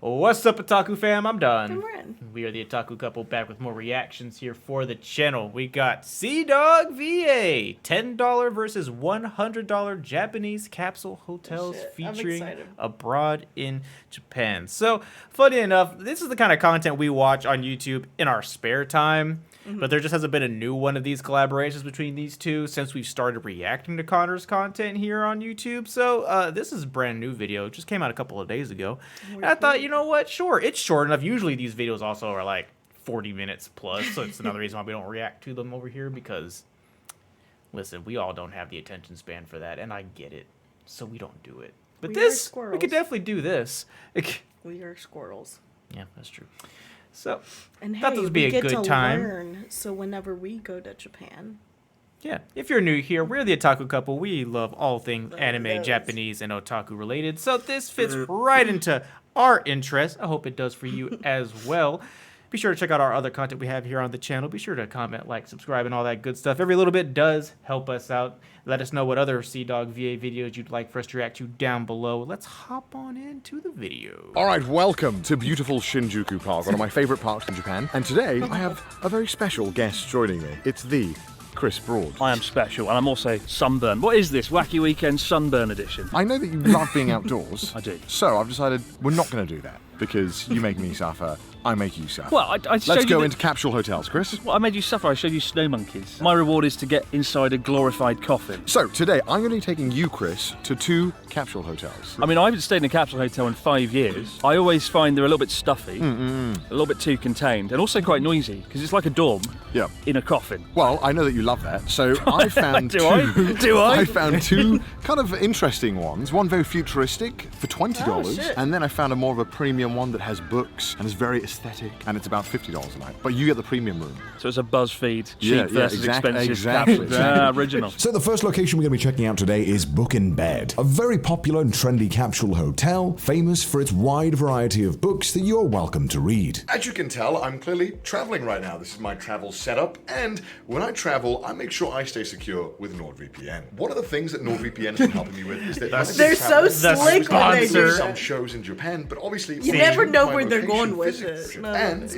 What's up, Otaku fam? I'm Don. And Ren. We are the Otaku Couple back with more reactions here for the channel. We got CDawgVA, $10 versus $100 Japanese capsule hotels featuring abroad in Japan. So, funny enough, this is the kind of content we watch on YouTube in our spare time. But there just hasn't been a new one of these collaborations between these two since we've started reacting to Connor's content here on YouTube. So this is a brand new video. It just came out a couple of days ago. And I thought, you know what? Sure, it's short enough. Usually these videos also are like 40 minutes plus. So it's another reason why we don't react to them over here because, listen, we all don't have the attention span for that. And I get it. So we don't do it. But this, we could definitely do this. We are squirrels. Yeah, that's true. So, and that would be a good time. Learn, so whenever we go to Japan. Yeah, if you're new here, we're the Otaku Couple. We love all things anime, Japanese, and otaku related. So this fits right into our interests. I hope it does for you as well. Be sure to check out our other content we have here on the channel. Be sure to comment, like, subscribe, and all that good stuff. Every little bit does help us out. Let us know what other CDawgVA videos you'd like for us to react to down below. Let's hop on into the video. All right, welcome to beautiful Shinjuku Park, one of my favorite parks in Japan. And today, I have a very special guest joining me. It's the Chris Broad. I am special, and I'm also sunburned. What is this? Wacky Weekend Sunburn Edition? I know that you love being outdoors. I do. So I've decided we're not going to do that because you make me suffer. I make you suffer. Well, Let's go into capsule hotels, Chris. Well, I made you suffer. I showed you snow monkeys. My reward is to get inside a glorified coffin. So today, I'm going to be taking you, Chris, to 2 capsule hotels. I mean, I haven't stayed in a capsule hotel in 5 years. I always find they're a little bit stuffy, a little bit too contained, and also quite noisy, because it's like a dorm in a coffin. Well, I know that you love that, so I found Do I? I found 2 kind of interesting ones. One very futuristic for $20, and then I found a more of a premium one that has books and is very aesthetic, and it's about $50 a night. But you get the premium room. So it's a BuzzFeed cheap versus expensive capsule. Original. So the first location we're going to be checking out today is Book in Bed, a very popular and trendy capsule hotel, famous for its wide variety of books that you're welcome to read. As you can tell, I'm clearly traveling right now. This is my travel setup, and when I travel, I make sure I stay secure with NordVPN. One of the things that NordVPN has been helping me with is that they're so slick when they do some shows in Japan, but obviously you never know where they're going with it. No.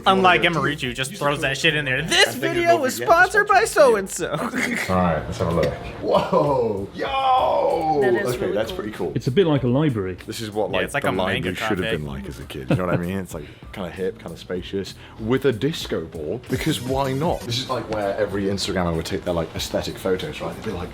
Unlike Emirichu, just throws that shit in there. This video was sponsored by so-and-so. Alright, let's have a look. Whoa! Yo! Okay, that's pretty cool. It's a bit like a library. This is what it's like the a library should have been like as a kid. You know what I mean? It's like kind of hip, kind of spacious, with a disco ball. Because why not? This is like where every Instagrammer would take their like aesthetic photos, right? They'd be like,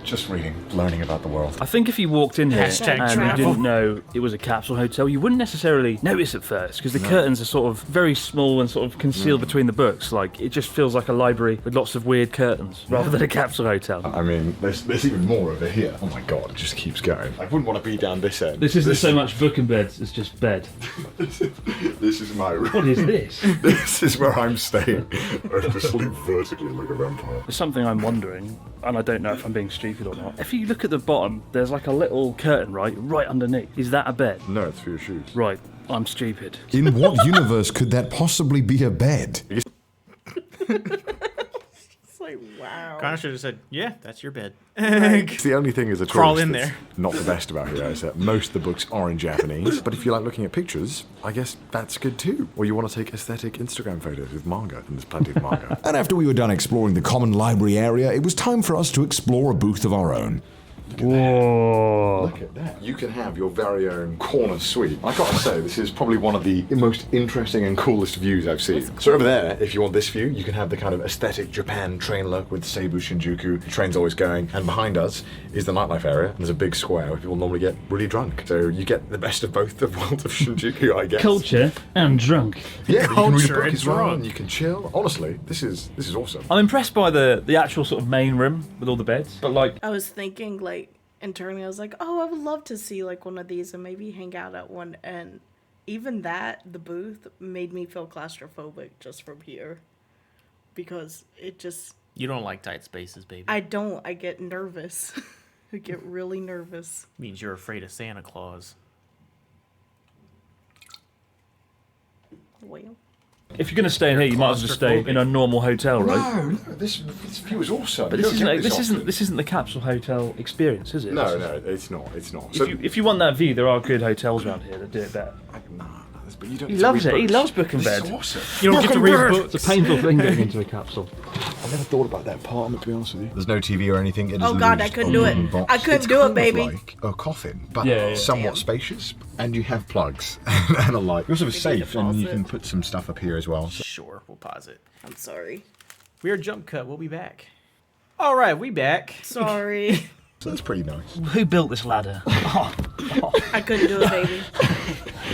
just reading, learning about the world. I think if you walked in here and travel. you didn't know it was a capsule hotel, you wouldn't necessarily notice at first, because the curtains are sort of very small and sort of concealed between the books. Like, it just feels like a library with lots of weird curtains, rather than a capsule hotel. I mean, there's even more over here. Oh my god, it just keeps going. I wouldn't want to be down this end. This isn't so much book and beds, it's just bed. This is my room. What is this? This is where I'm staying. I have to sleep vertically like a vampire. There's something I'm wondering, and I don't know if I'm being stupid or not. If you look at the bottom, there's like a little curtain, right underneath. Is that a bed? No, it's for your shoes. Right, I'm stupid. In what universe could that possibly be a bed? It's like, wow. Connor should have said, yeah, that's your bed. The only thing is a crawl in there. Not the best about here is that most of the books are in Japanese, but if you like looking at pictures, I guess that's good too. Or you want to take aesthetic Instagram photos with manga, and there's plenty of manga. And after we were done exploring the common library area, it was time for us to explore a booth of our own. Whoa. Look at that. You can have your very own corner suite. I gotta say, this is probably one of the most interesting and coolest views I've seen. So over there, if you want this view, you can have the kind of aesthetic Japan train look with Seibu Shinjuku. The train's always going. And behind us is the nightlife area. And there's a big square where people normally get really drunk. So you get the best of both the worlds of Shinjuku, I guess. Culture and drunk. Yeah, you can read a book and as well, drunk. and you can chill. Honestly, this is awesome. I'm impressed by the actual sort of main room with all the beds, but like... I was thinking, like, internally, I was like, oh, I would love to see, like, one of these and maybe hang out at one. And even that, the booth, made me feel claustrophobic just from here. Because it just... You don't like tight spaces, baby. I don't. I get nervous. I get really nervous. Means you're afraid of Santa Claus. Well... If you're going to stay in here, you might as well just stay in a normal hotel, right? No, this view is awesome. But this isn't the capsule hotel experience, is it? No, it's not. It's not. So If you want that view, there are good hotels around here that do it better. this, but you don't. He get to loves read it. He books. loves book and This bed. is awesome. You don't get to read books. It's a painful thing getting into a capsule. I never thought about that part of it, to be honest with you. There's no TV or anything. It is Oh God, I couldn't do it. I couldn't do it, baby. Like a coffin, but Yeah. somewhat Damn. spacious, and you have plugs and a light. You also have a need to safe, and you pause can it. put some stuff up here as well. So Sure, we'll pause it. I'm sorry. Weird jump cut. We'll be back. All right, we back. Sorry. that's pretty nice. Who built this ladder? I couldn't do it, baby.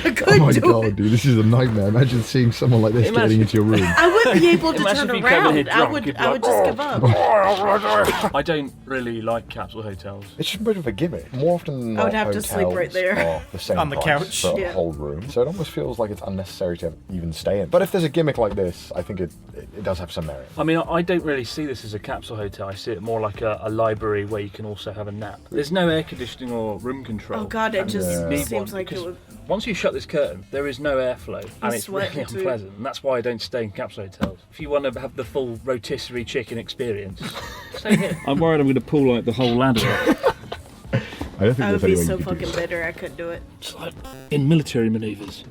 I Oh couldn't my do god, it. dude, this is a nightmare. Imagine seeing someone like this Imagine- getting into your room. I wouldn't be able to Imagine turn if you came in here around. drunk, you'd be I would like, just give up. I don't really like capsule hotels. It's just a bit of a gimmick. More often than I would not, have to sleep right hotels there. are the same On the price couch. for a Yeah. whole room. So it almost feels like it's unnecessary to even stay in. But if there's a gimmick like this, I think it does have some merit. I mean, I don't really see this as a capsule hotel. I see it more like a library where you can also have a nap. There's no air conditioning or room control. Oh God, it and just you need seems one like it because would. Once you shut this curtain, there is no airflow, and it's sweat really too. unpleasant. And that's why I don't stay in capsule hotels. If you want to have the full rotisserie chicken experience, stay here. I'm worried I'm going to pull like the whole ladder up. I don't think I would there's any be way so you could do fucking this. bitter. I couldn't do it. It's like in military manoeuvres.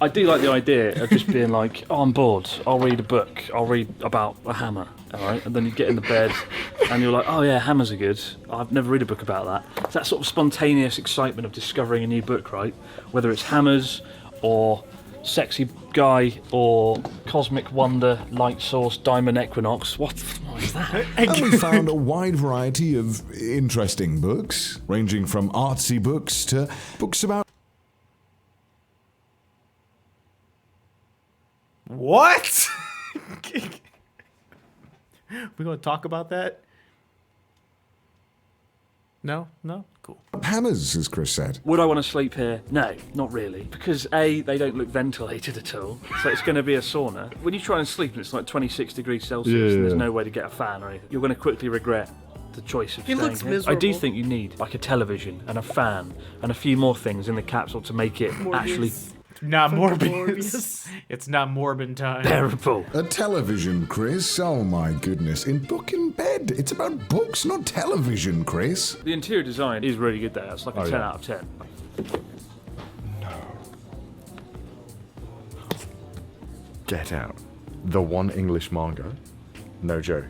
I do like the idea of just being like, oh, I'm bored, I'll read a book, I'll read about a hammer, alright? And then you get in the bed and you're like, oh yeah, hammers are good. I've never read a book about that. It's that sort of spontaneous excitement of discovering a new book, right? Whether it's hammers or sexy guy or cosmic wonder, light source, diamond equinox. What is that? And we found a wide variety of interesting books, ranging from artsy books to books about What? We gonna talk about that? No? Cool. hammers, as Chris said. Would I want to sleep here? No, not really. Because A, they don't look ventilated at all. So it's going to be a sauna. When you try and sleep and it's like 26 degrees Celsius and there's no way to get a fan or anything, you're going to quickly regret the choice of He staying looks here. I do miserable. think you need like a television and a fan and a few more things in the capsule to make it actually Not Morbius. Morbius. It's not Morbin time. bearable. A television, Chris. Oh my goodness. In Book in Bed. It's about books, not television, Chris. The interior design is really good there. It's like a 10 yeah. out of 10. Get Out. The one English manga, no joke,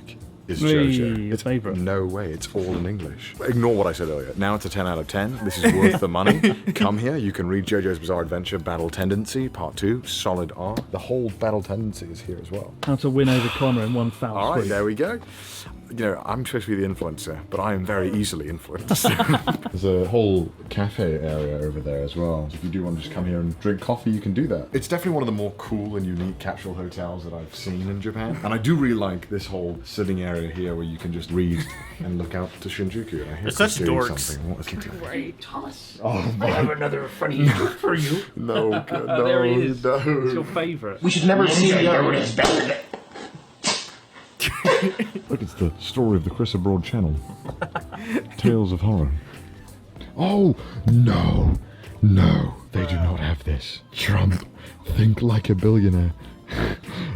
is Wee, JoJo. your It's favourite. No way, it's all in English. Ignore what I said earlier. Now it's a 10 out of 10. This is worth the money. Come here, you can read JoJo's Bizarre Adventure Battle Tendency, Part 2, Solid R. The whole Battle Tendency is here as well. How to win over Connor in one foul All right, swoop. there we go. You know, I'm supposed to be the influencer, but I am very easily influenced. There's a whole cafe area over there as well. If you do want to just come here and drink coffee, you can do that. It's definitely one of the more cool and unique capsule hotels that I've seen in Japan. And I do really like this whole sitting area here where you can just read and look out to Shinjuku. I hear They're such Chris doing dorks. something. What is he doing? Right. Thomas, Oh I have my, another funny joke for you. no, God, no, There he is. no. It's your favourite. We should never see the other. Look, it's the story of the Chris Abroad channel. Tales of Horror. Oh, no. No, they do not have this. Trump, think like a billionaire.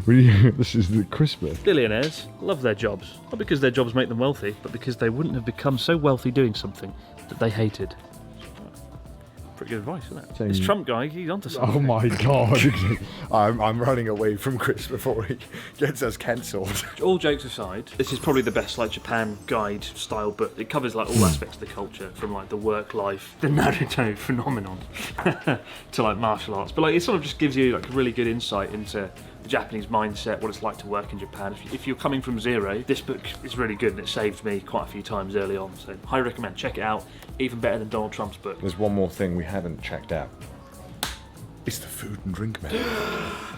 Really, this is the Christmas. Billionaires love their jobs. Not because their jobs make them wealthy, but because they wouldn't have become so wealthy doing something that they hated. Pretty good advice, isn't it? Saying- This Trump guy, he's onto something. Oh my god. I'm running away from Chris before he gets us cancelled. All jokes aside, this is probably the best like Japan guide style book. It covers like all aspects of the culture, from like the work life, the Naruto phenomenon, to like martial arts. But like it sort of just gives you like a really good insight into the Japanese mindset, what it's like to work in Japan. If you're coming from zero, this book is really good and it saved me quite a few times early on. So highly recommend. Check it out. Even better than Donald Trump's book. There's one more thing we haven't checked out. It's the food and drink menu.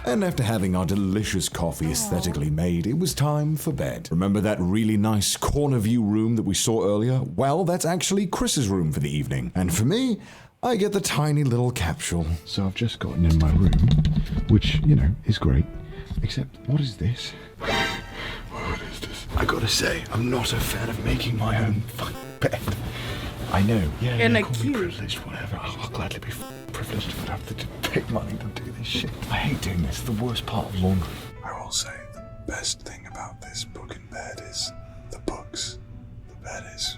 And after having our delicious coffee aesthetically made, it was time for bed. Remember that really nice corner view room that we saw earlier? Well, that's actually Chris's room for the evening. And for me, I get the tiny little capsule. So I've just gotten in my room, which, you know, is great. Except, what is this? What is this? I gotta say, I'm not a fan of making my own fucking bed. I know. Yeah, And yeah, a call me cube. privileged, whatever. I'll gladly be privileged if I have to pay money to do this shit. I hate doing this. The worst part of laundry. I will say the best thing about this book in bed is the books. The bed is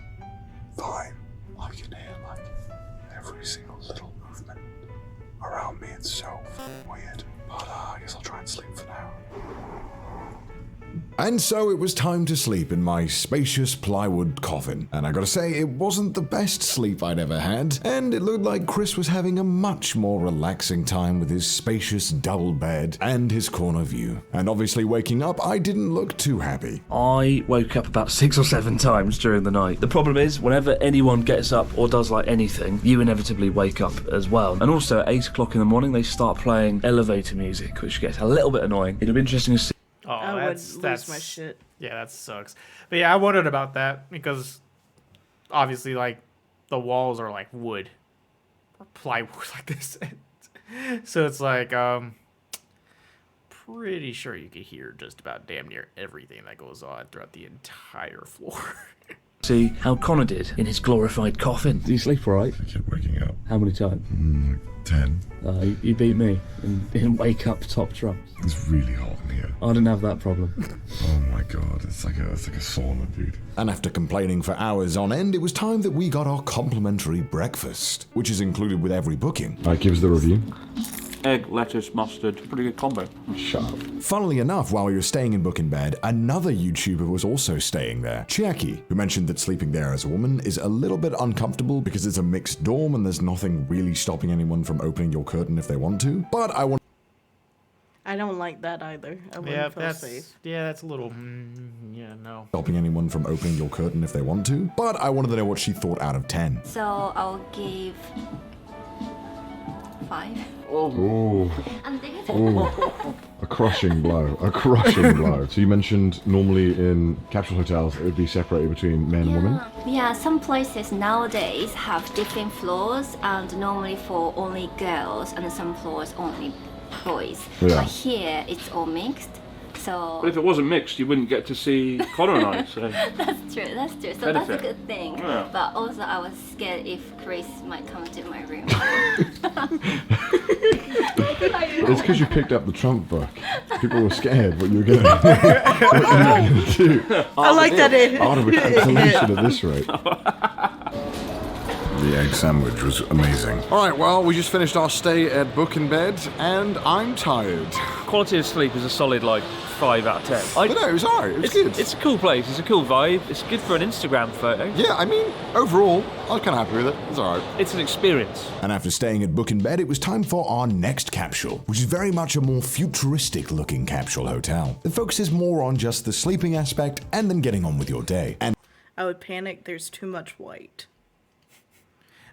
fine. I can hear like every single little movement It's so weird. But I guess I'll try and sleep for now. And so it was time to sleep in my spacious plywood coffin. And I gotta say, it wasn't the best sleep I'd ever had, and it looked like Chris was having a much more relaxing time with his spacious double bed and his corner view. And obviously waking up, I didn't look too happy. I woke up about 6 or 7 times during the night. The problem is, whenever anyone gets up or does like anything, you inevitably wake up as well. And also at 8 o'clock in the morning, they start playing elevator music, which gets a little bit annoying. It'll be interesting to see. Oh, I would lose my shit. Yeah, that sucks. But yeah, I wondered about that because obviously, like, the walls are like wood or plywood like this. So it's like, pretty sure you could hear just about damn near everything that goes on throughout the entire floor. See how Connor did in his glorified coffin. Did you sleep all right? I kept waking up. How many times? Like 10. You beat me in wake up top trumps. It's really hot in here. I didn't have that problem. Oh my god, it's like a sauna, dude. And after complaining for hours on end, it was time that we got our complimentary breakfast, which is included with every booking. Alright, give us the review. Egg, lettuce, mustard. Pretty good combo. Shut up. Funnily enough, while we were staying in Book in Bed, another YouTuber was also staying there, Chiaki, who mentioned that sleeping there as a woman is a little bit uncomfortable because it's a mixed dorm and there's nothing really stopping anyone from opening your curtain if they want to. But I don't like that either. I wouldn't feel safe. Yeah, that's a little. No. stopping anyone from opening your curtain if they want to. But I wanted to know what she thought out of 10. So I'll give 5. Oh. I'm thinking. Oh. A crushing blow. A crushing blow. So you mentioned normally in capsule hotels it would be separated between men and women? Yeah, some places nowadays have different floors and normally for only girls and some floors only boys. Yeah. But here it's all mixed. So But if it wasn't mixed, you wouldn't get to see Connor and I. So that's true. So Benefit. that's a good thing. Yeah. But also I was scared if Chris might come to my room. It's because you picked up the Trump book. People were scared what you were going to do. I like that it. Art of a cancellation at this rate. The egg sandwich was amazing. Alright, well, we just finished our stay at Book in Bed, and I'm tired. quality of sleep is a solid like 5 out of 10. But no, it was alright, it was good. It's a cool place. It's a cool vibe. It's good for an Instagram photo. Yeah, I mean, overall, I was kind of happy with it. It's alright. It's an experience. And after staying at Book in Bed, it was time for our next capsule, which is very much a more futuristic looking capsule hotel. It focuses more on just the sleeping aspect and then getting on with your day. And I would panic. There's too much white.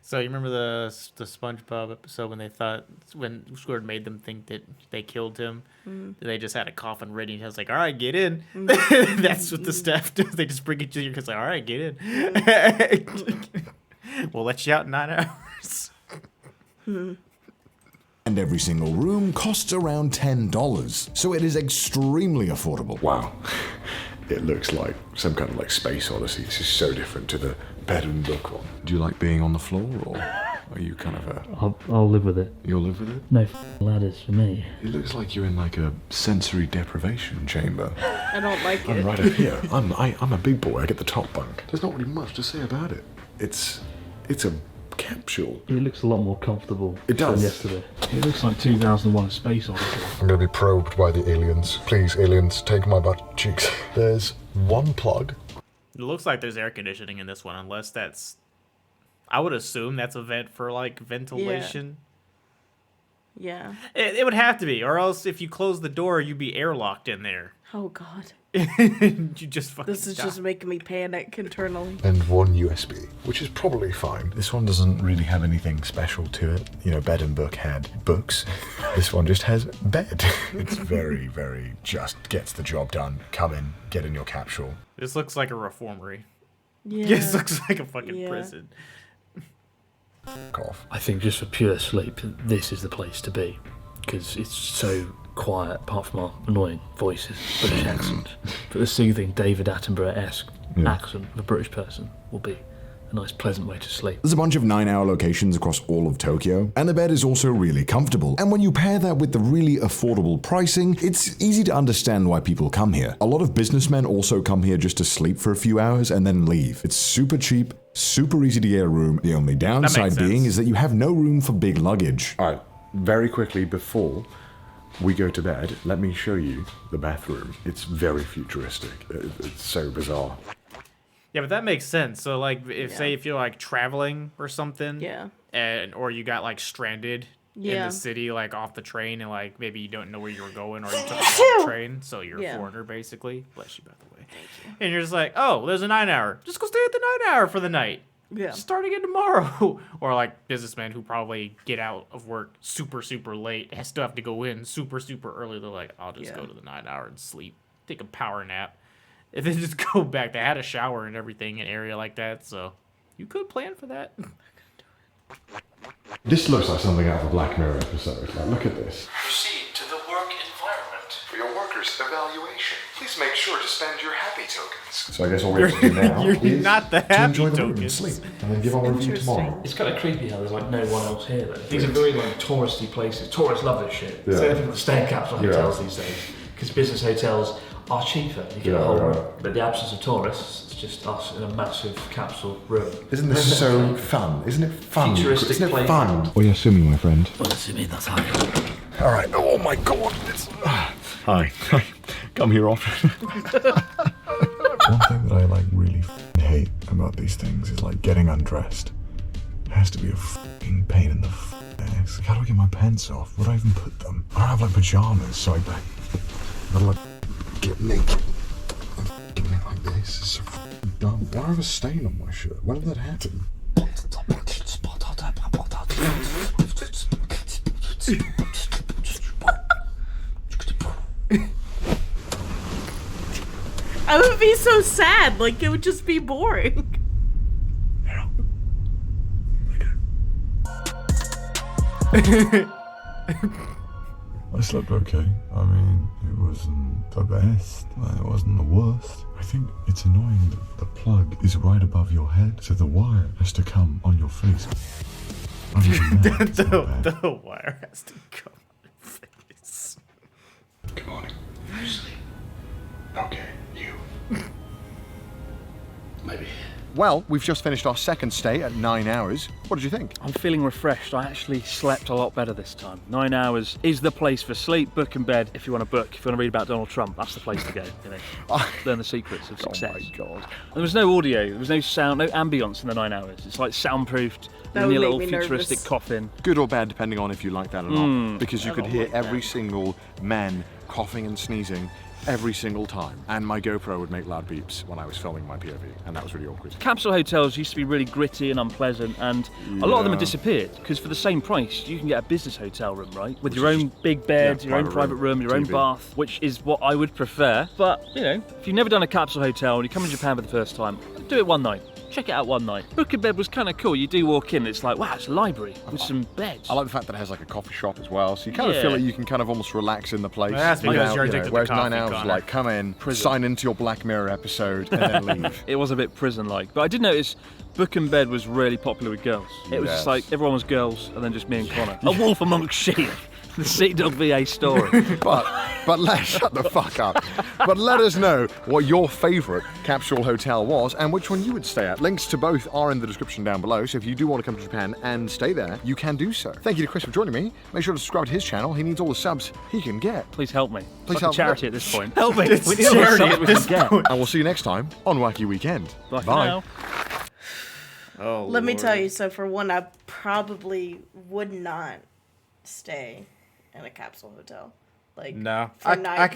So you remember the SpongeBob episode when Squidward made them think that they killed him? They just had a coffin ready, and he was like, "All right, get in." That's what the staff do. They just bring it to you because like, "All right, get in." We'll let you out in 9 hours. and every single room costs around $10, so it is extremely affordable. Wow. It looks like some kind of like space odyssey. This is so different to the bed and book one. Do you like being on the floor, or are you kind of a... I'll live with it. You'll live with it? No ladders for me. It looks like you're in like a sensory deprivation chamber. I don't like I'm it. right up here. I'm a big boy. I get the top bunk. There's not really much to say about it. It's a capsule. It looks a lot more comfortable It does. than yesterday. It looks like 2001: Space Odyssey. I'm gonna be probed by the aliens. Please, aliens, take my butt cheeks. There's one plug. It looks like there's air conditioning in this one, unless that's... I would assume that's a vent for, like, ventilation. Yeah. It would have to be, or else if you close the door, you'd be airlocked in there. Oh God. You just fucking This is die. just making me panic internally. And one USB, which is probably fine. This one doesn't really have anything special to it. You know, Bed and Book had books. This one just has bed. It's very, very just gets the job done. Come in, get in your capsule. This looks like a reformery. Yeah. This looks like a fucking Yeah. prison. Cough. I think just for pure sleep, this is the place to be, because it's so quiet, apart from our annoying voices, British accent. But the soothing David Attenborough-esque accent of a British person will be a nice, pleasant way to sleep. There's a bunch of 9-hour locations across all of Tokyo, and the bed is also really comfortable. And when you pair that with the really affordable pricing, it's easy to understand why people come here. A lot of businessmen also come here just to sleep for a few hours and then leave. It's super cheap, super easy to get a room. The only downside sense. being is that you have no room for big luggage. Alright, very quickly before we go to bed, let me show you the bathroom. It's very futuristic. It's so bizarre. Yeah, but that makes sense. So, like, say if you're like traveling or something, or you got like stranded in the city, like off the train, and like maybe you don't know where you were going, or you took the wrong train, so you're a foreigner basically. Bless you, by the way. Thank you. And you're just like, oh, there's a 9-hour. Just go stay at the 9-hour for the night. Yeah. Start again tomorrow. Or like businessmen who probably get out of work super, super late, still have to go in super, super early. They're like, I'll just go to the 9-hour and sleep, take a power nap, and then just go back. They had a shower and everything in an area like that, so you could plan for that. This looks like something out of a Black Mirror episode. Like, look at this. Proceed to the work environment. For your workers' evaluation, please make sure to spend your happy tokens. So I guess all we have to do now is not the to happy enjoy the room and tokens. sleep, and then give our review tomorrow. It's kind of creepy how there's like no one else here though. These are very like touristy places. Tourists love this shit. Yeah. So they people that stay in capsule hotels these days because business hotels are cheaper. You get a whole room. But the absence of tourists, it's just us in a massive capsule room. Isn't this so fun? Isn't it fun? Futuristic Isn't it play. fun? Well, you're assuming, my friend. Well, assuming that's high. All right. Oh my God. Hi. Come here often. One thing that I like really hate about these things is like getting undressed. It has to be a fucking pain in the ass. Like, how do I get my pants off? Where do I even put them? I don't have like pajamas, so I gotta like get naked. And getting it like this is so dumb. Why do I have a stain on my shirt? When did that happen? I would be so sad. Like, it would just be boring. I slept okay. I mean, it wasn't the best, but it wasn't the worst. I think it's annoying that the plug is right above your head, so the wire has to come on your face. Other than that, it's not bad. The wire has to come on your face. Good morning. Okay, you. Maybe. Well, we've just finished our second stay at 9 hours. What did you think? I'm feeling refreshed. I actually slept a lot better this time. 9 hours is the place for sleep. Book and bed if you want to book. If you want to read about Donald Trump, that's the place to go. You know, learn the secrets of success. Oh my God. And there was no audio, there was no sound, no ambience in the 9 hours. It's like soundproofed. That in would your make little me futuristic nervous. coffin. Good or bad, depending on if you like that or not. Because you I could don't hear like every that. single man coughing and sneezing every single time. And my GoPro would make loud beeps when I was filming my POV, and that was really awkward. Capsule hotels used to be really gritty and unpleasant, and a lot of them have Yeah. disappeared because for the same price you can get a business hotel room, right? With your own big bed, your own private room, your own TV. bath, which is what I would prefer. But, you know, if you've never done a capsule hotel and you come to Japan for the first time, do it one night. Check it out one night. Book a bed was kind of cool. You do walk in, it's like, wow, it's a library with some beds. I like the fact that it has like a coffee shop as well, so you kind of feel like you can kind of almost relax in the place. Well, that's because without, you're you know, addicted to whereas 9 coffee, hours, Connor. like, come in, sign into your Black Mirror episode, and then leave. It was a bit prison-like. But I did notice book and bed was really popular with girls. It was just Yes. like everyone was girls and then just me and Connor. A wolf amongst sheep. The CDawgVA story. But shut the fuck up. But let us know what your favourite capsule hotel was and which one you would stay at. Links to both are in the description down below, so if you do want to come to Japan and stay there, you can do so. Thank you to Chris for joining me. Make sure to subscribe to his channel. He needs all the subs he can get. Please help me. Please It's like help a charity me. at this point. Help me. It's We need all the charity subs at we this can get. point. And we'll see you next time on Wacky Weekend. Bye for now. Oh, Let me Lord. tell you, so for one, I probably would not stay in a capsule hotel. Like, No. for for I a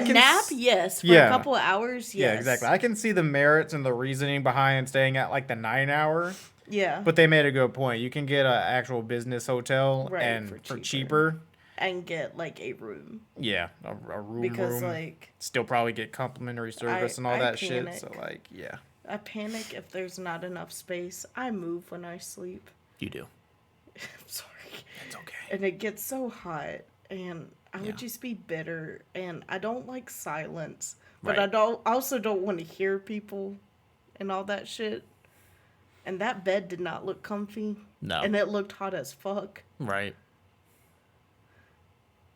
can nap, s- yes. For yeah. a couple of hours, yes. Yeah, exactly. I can see the merits and the reasoning behind staying at like the 9 hour, Yeah. but they made a good point. You can get an actual business hotel Right, and for for cheaper. cheaper. And get like a room. Yeah, a room. Because room. like Still probably get complimentary service and all I that shit. So panic. like, yeah, I panic if there's not enough space. I move when I sleep. you do. I'm sorry. It's okay. And it gets so hot and I would just be bitter and I don't like silence. But Right. I also don't want to hear people and all that shit. And that bed did not look comfy. No. And it looked hot as fuck. Right.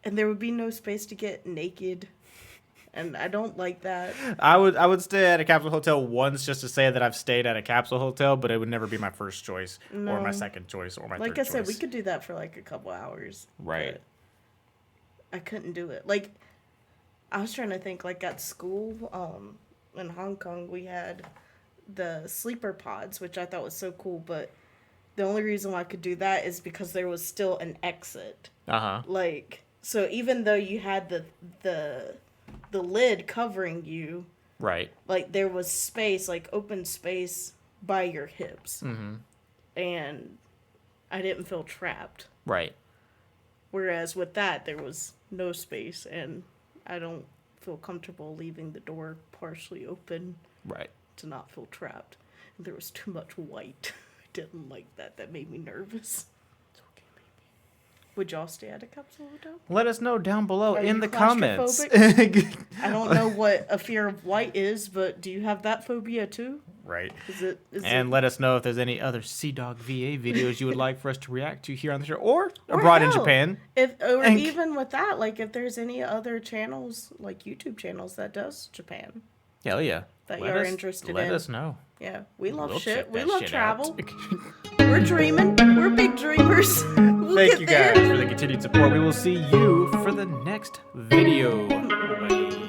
And there would be no space to get naked And I don't like that. I would stay at a capsule hotel once just to say that I've stayed at a capsule hotel, but it would never be my first choice or my second choice or my third choice. Like I said, we could do that for like a couple hours. Right. I couldn't do it. Like, I was trying to think, like at school, in Hong Kong, we had the sleeper pods, which I thought was so cool, but the only reason why I could do that is because there was still an exit. Like, so even though you had the lid covering you, right, like there was space, like open space by your hips, and I didn't feel trapped. Right. Whereas with that, there was no space, and I don't feel comfortable leaving the door partially open. Right. To not feel trapped. And there was too much white. I didn't like that. That made me nervous. It's okay, baby. Would y'all stay at a capsule hotel? Let us know down below in the comments. I don't know what a fear of white is, but do you have that phobia too? Right. And let us know if there's any other CDawgVA videos you would like for us to react to here on the show or abroad in Japan. Even with that, like if there's any other channels, like YouTube channels that does Japan. Hell yeah. That you're interested in. Let us know. Yeah, we love shit. We love travel. We're dreaming. We're big dreamers. Thank you guys for the continued support. We will see you for the next video. Bye.